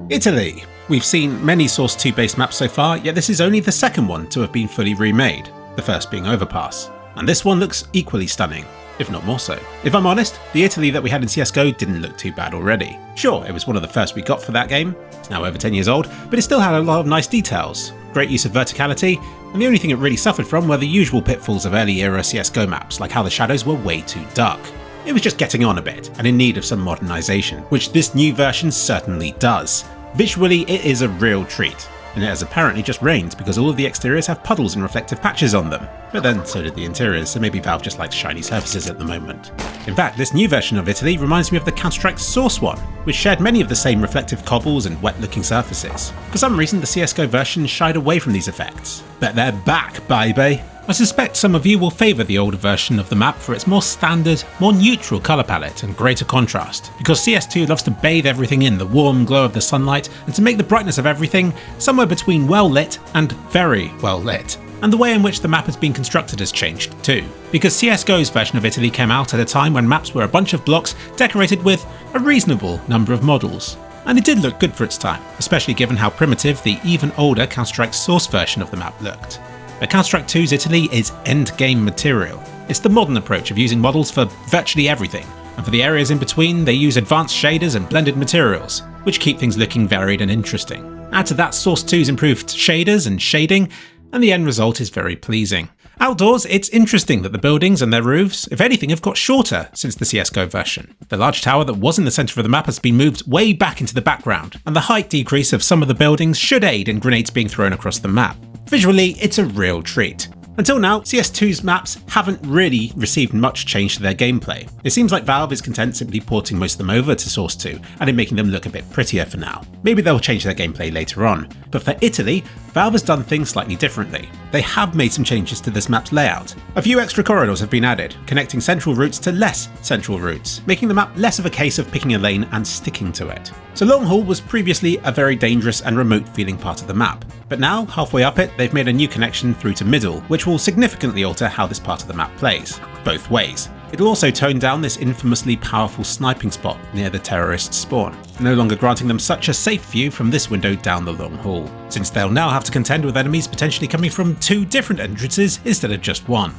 Italy. We've seen many Source 2 based maps so far, yet this is only the second one to have been fully remade, the first being Overpass. And this one looks equally stunning, if not more so. If I'm honest, the Italy that we had in CSGO didn't look too bad already. Sure, it was one of the first we got for that game, it's now over 10 years old, but it still had a lot of nice details, great use of verticality, and the only thing it really suffered from were the usual pitfalls of early era CSGO maps, like how the shadows were way too dark. It was just getting on a bit, and in need of some modernisation, which this new version certainly does. Visually, it is a real treat, and it has apparently just rained because all of the exteriors have puddles and reflective patches on them. But then so did the interiors, so maybe Valve just likes shiny surfaces at the moment. In fact, this new version of Italy reminds me of the Counter-Strike Source one, which shared many of the same reflective cobbles and wet-looking surfaces. For some reason, the CSGO version shied away from these effects. But they're back, baby! I suspect some of you will favour the older version of the map for its more standard, more neutral colour palette and greater contrast, because CS2 loves to bathe everything in the warm glow of the sunlight and to make the brightness of everything somewhere between well lit and very well lit. And the way in which the map has been constructed has changed too, because CSGO's version of Italy came out at a time when maps were a bunch of blocks decorated with a reasonable number of models. And it did look good for its time, especially given how primitive the even older Counter-Strike Source version of the map looked. But Counter-Strike 2's Italy is endgame material. It's the modern approach of using models for virtually everything, and for the areas in between they use advanced shaders and blended materials, which keep things looking varied and interesting. Add to that Source 2's improved shaders and shading, and the end result is very pleasing. Outdoors, it's interesting that the buildings and their roofs, if anything, have got shorter since the CSGO version. The large tower that was in the centre of the map has been moved way back into the background, and the height decrease of some of the buildings should aid in grenades being thrown across the map. Visually, it's a real treat. Until now, CS2's maps haven't really received much change to their gameplay. It seems like Valve is content simply porting most of them over to Source 2 and in making them look a bit prettier for now. Maybe they'll change their gameplay later on, but for Italy, Valve has done things slightly differently. They have made some changes to this map's layout. A few extra corridors have been added, connecting central routes to less central routes, making the map less of a case of picking a lane and sticking to it. So Long Haul was previously a very dangerous and remote feeling part of the map, but now, halfway up it, they've made a new connection through to Middle, which will significantly alter how this part of the map plays, both ways. It'll also tone down this infamously powerful sniping spot near the terrorist spawn, no longer granting them such a safe view from this window down the long hall, since they'll now have to contend with enemies potentially coming from 2 different entrances instead of just 1.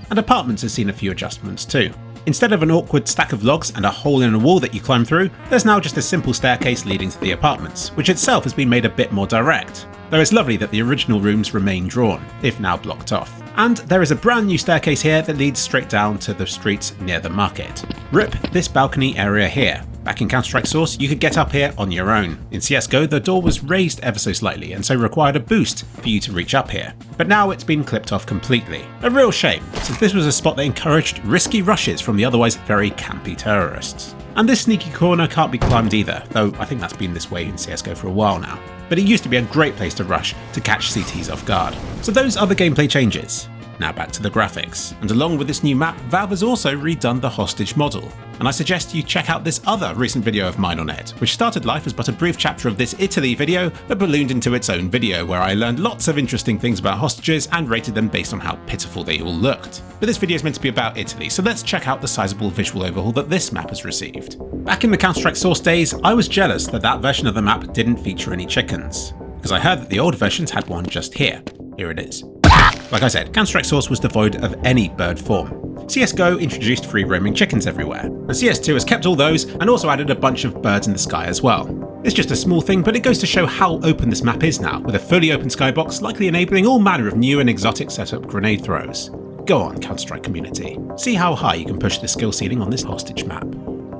And Apartments has seen a few adjustments too. Instead of an awkward stack of logs and a hole in a wall that you climb through, there's now just a simple staircase leading to the apartments, which itself has been made a bit more direct. Though it's lovely that the original rooms remain drawn, if now blocked off. And there is a brand new staircase here that leads straight down to the streets near the market. RIP this balcony area here. Back in Counter-Strike Source, you could get up here on your own. In CSGO, the door was raised ever so slightly and so required a boost for you to reach up here. But now it's been clipped off completely. A real shame, since this was a spot that encouraged risky rushes from the otherwise very campy terrorists. And this sneaky corner can't be climbed either, though I think that's been this way in CSGO for a while now. But it used to be a great place to rush to catch CTs off guard. So those are the gameplay changes. Now back to the graphics, and along with this new map, Valve has also redone the hostage model. And I suggest you check out this other recent video of mine on it, which started life as but a brief chapter of this Italy video that ballooned into its own video where I learned lots of interesting things about hostages and rated them based on how pitiful they all looked. But this video is meant to be about Italy, so let's check out the sizable visual overhaul that this map has received. Back in the Counter-Strike Source days, I was jealous that that version of the map didn't feature any chickens, because I heard that the old versions had one just here. Here it is. Like I said, Counter-Strike Source was devoid of any bird form. CSGO introduced free roaming chickens everywhere, and CS2 has kept all those and also added a bunch of birds in the sky as well. It's just a small thing, but it goes to show how open this map is now, with a fully open skybox likely enabling all manner of new and exotic setup grenade throws. Go on, Counter-Strike community. See how high you can push the skill ceiling on this hostage map.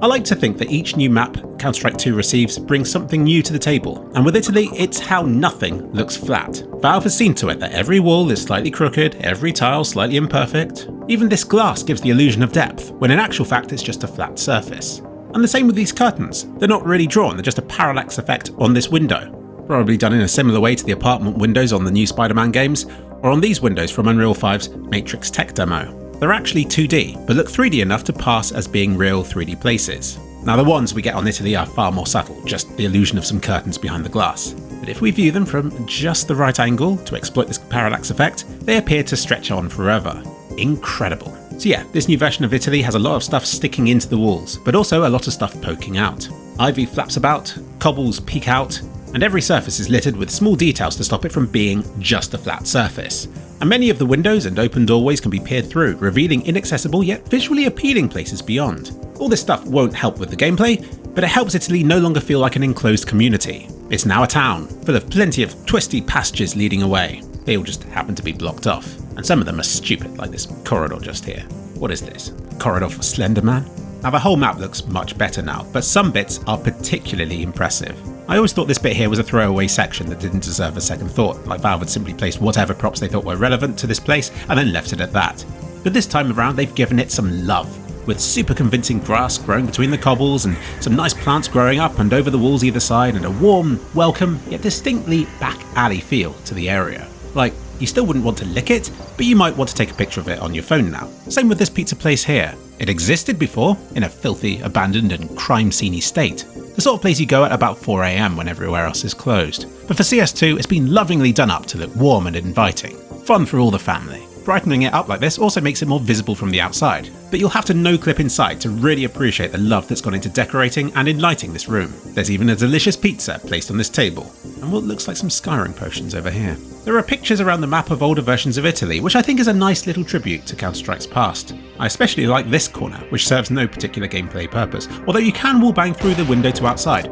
I like to think that each new map Counter-Strike 2 receives brings something new to the table, and with Italy, it's how nothing looks flat. Valve has seen to it that every wall is slightly crooked, every tile slightly imperfect. Even this glass gives the illusion of depth, when in actual fact it's just a flat surface. And the same with these curtains. They're not really drawn, they're just a parallax effect on this window. Probably done in a similar way to the apartment windows on the new Spider-Man games, or on these windows from Unreal 5's Matrix Tech demo. They're actually 2D, but look 3D enough to pass as being real 3D places. Now the ones we get on Italy are far more subtle, just the illusion of some curtains behind the glass. But if we view them from just the right angle to exploit this parallax effect, they appear to stretch on forever. Incredible. So yeah, this new version of Italy has a lot of stuff sticking into the walls, but also a lot of stuff poking out. Ivy flaps about, cobbles peek out, and every surface is littered with small details to stop it from being just a flat surface. And many of the windows and open doorways can be peered through, revealing inaccessible yet visually appealing places beyond. All this stuff won't help with the gameplay, but it helps Italy no longer feel like an enclosed community. It's now a town, full of plenty of twisty passages leading away. They all just happen to be blocked off, and some of them are stupid, like this corridor just here. What is this? A corridor for Slender Man? Now the whole map looks much better now, but some bits are particularly impressive. I always thought this bit here was a throwaway section that didn't deserve a second thought, like Valve had simply placed whatever props they thought were relevant to this place and then left it at that. But this time around they've given it some love, with super convincing grass growing between the cobbles and some nice plants growing up and over the walls either side, and a warm, welcome, yet distinctly back alley feel to the area. Like, you still wouldn't want to lick it, but you might want to take a picture of it on your phone now. Same with this pizza place here. It existed before, in a filthy, abandoned and crime-scene-y state. The sort of place you go at about 4 AM when everywhere else is closed. But for CS2, it's been lovingly done up to look warm and inviting. Fun for all the family. Brightening it up like this also makes it more visible from the outside, but you'll have to no-clip inside to really appreciate the love that's gone into decorating and enlighting this room. There's even a delicious pizza placed on this table, and what looks like some Skyrim potions over here. There are pictures around the map of older versions of Italy, which I think is a nice little tribute to Counter-Strike's past. I especially like this corner, which serves no particular gameplay purpose, although you can wallbang through the window to outside.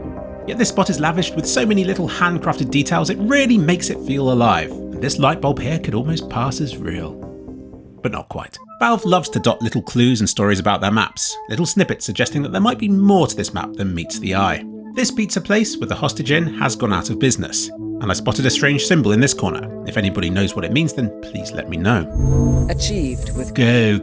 Yet this spot is lavished with so many little handcrafted details it really makes it feel alive. This light bulb here could almost pass as real. But not quite. Valve loves to dot little clues and stories about their maps, little snippets suggesting that there might be more to this map than meets the eye. This pizza place with the hostage inn has gone out of business, and I spotted a strange symbol in this corner. If anybody knows what it means, then please let me know. Achieved with go.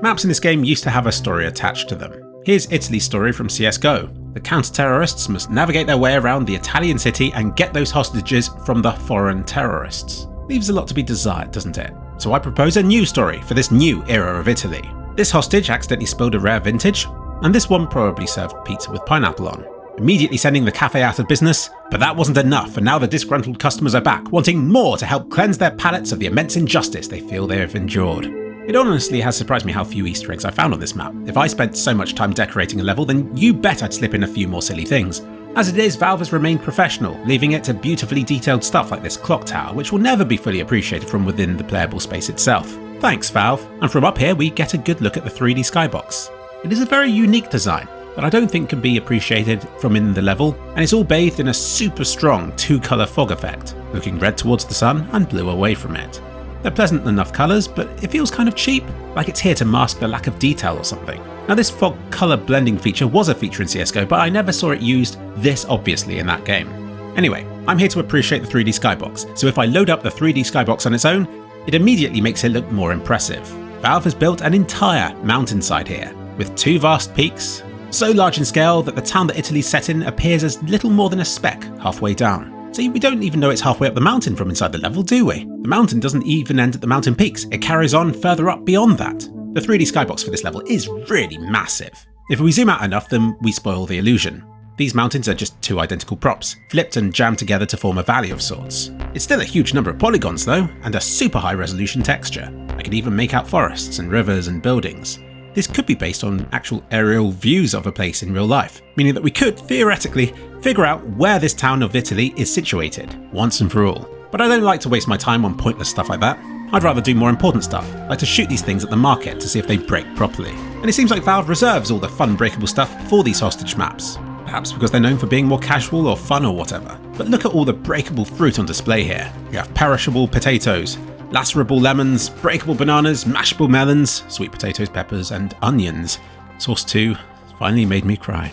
Maps in this game used to have a story attached to them. Here's Italy's story from CSGO. The counter-terrorists must navigate their way around the Italian city and get those hostages from the foreign terrorists. Leaves a lot to be desired, doesn't it? So I propose a new story for this new era of Italy. This hostage accidentally spilled a rare vintage, and this one probably served pizza with pineapple on, immediately sending the cafe out of business. But that wasn't enough, and now the disgruntled customers are back, wanting more to help cleanse their palates of the immense injustice they feel they have endured. It honestly has surprised me how few Easter eggs I found on this map. If I spent so much time decorating a level, then you bet I'd slip in a few more silly things. As it is, Valve has remained professional, leaving it to beautifully detailed stuff like this clock tower, which will never be fully appreciated from within the playable space itself. Thanks, Valve. And from up here we get a good look at the 3D Skybox. It is a very unique design that I don't think can be appreciated from in the level, and it's all bathed in a super strong two-colour fog effect, looking red towards the sun and blue away from it. They're pleasant enough colours, but it feels kind of cheap, like it's here to mask the lack of detail or something. Now this fog colour blending feature was a feature in CSGO, but I never saw it used this obviously in that game. Anyway, I'm here to appreciate the 3D Skybox, so if I load up the 3D Skybox on its own, it immediately makes it look more impressive. Valve has built an entire mountainside here, with two vast peaks, so large in scale that the town that Italy's set in appears as little more than a speck halfway down. See, we don't even know it's halfway up the mountain from inside the level, do we? The mountain doesn't even end at the mountain peaks, it carries on further up beyond that. The 3D Skybox for this level is really massive. If we zoom out enough, then we spoil the illusion. These mountains are just two identical props, flipped and jammed together to form a valley of sorts. It's still a huge number of polygons though, and a super high resolution texture. I can even make out forests and rivers and buildings. This could be based on actual aerial views of a place in real life, meaning that we could, theoretically, figure out where this town of Italy is situated, once and for all. But I don't like to waste my time on pointless stuff like that. I'd rather do more important stuff, like to shoot these things at the market to see if they break properly. And it seems like Valve reserves all the fun breakable stuff for these hostage maps. Perhaps because they're known for being more casual or fun or whatever. But look at all the breakable fruit on display here. You have perishable potatoes, lacerable lemons, breakable bananas, mashable melons, sweet potatoes, peppers, and onions. Source 2 finally made me cry.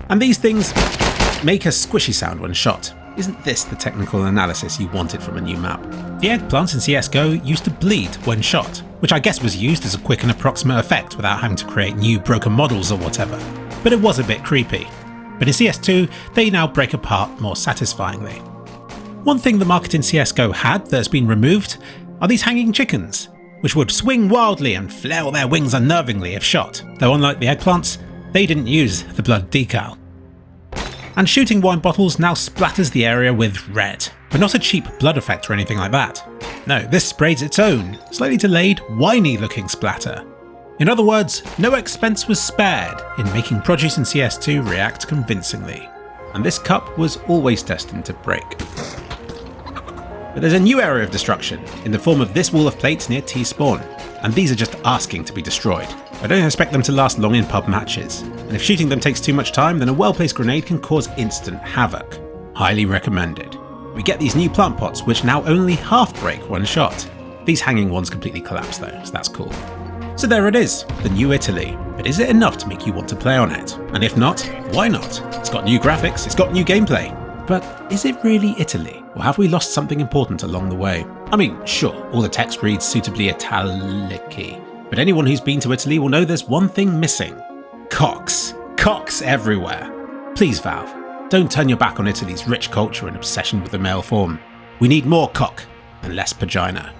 And these things make a squishy sound when shot. Isn't this the technical analysis you wanted from a new map? The eggplants in CSGO used to bleed when shot, which I guess was used as a quick and approximate effect without having to create new broken models or whatever. But it was a bit creepy. But in CS2, they now break apart more satisfyingly. One thing the market in CSGO had that has been removed are these hanging chickens, which would swing wildly and flail their wings unnervingly if shot, though unlike the eggplants, they didn't use the blood decal. And shooting wine bottles now splatters the area with red, but not a cheap blood effect or anything like that. No, this sprays its own, slightly delayed, winey looking splatter. In other words, no expense was spared in making produce in CS2 react convincingly. and this cup was always destined to break. But there's a new area of destruction, in the form of this wall of plates near T-spawn, and these are just asking to be destroyed. I don't expect them to last long in pub matches, and if shooting them takes too much time, then a well-placed grenade can cause instant havoc. Highly recommended. We get these new plant pots, which now only half break one shot. These hanging ones completely collapse though, so that's cool. So there it is, the new Italy. But is it enough to make you want to play on it? And if not, why not? It's got new graphics, it's got new gameplay. But is it really Italy? Or have we lost something important along the way? I mean, sure, all the text reads suitably Italic-y, but anyone who's been to Italy will know there's one thing missing. Cocks. Cocks everywhere. Please, Valve, don't turn your back on Italy's rich culture and obsession with the male form. We need more cock and less pagina.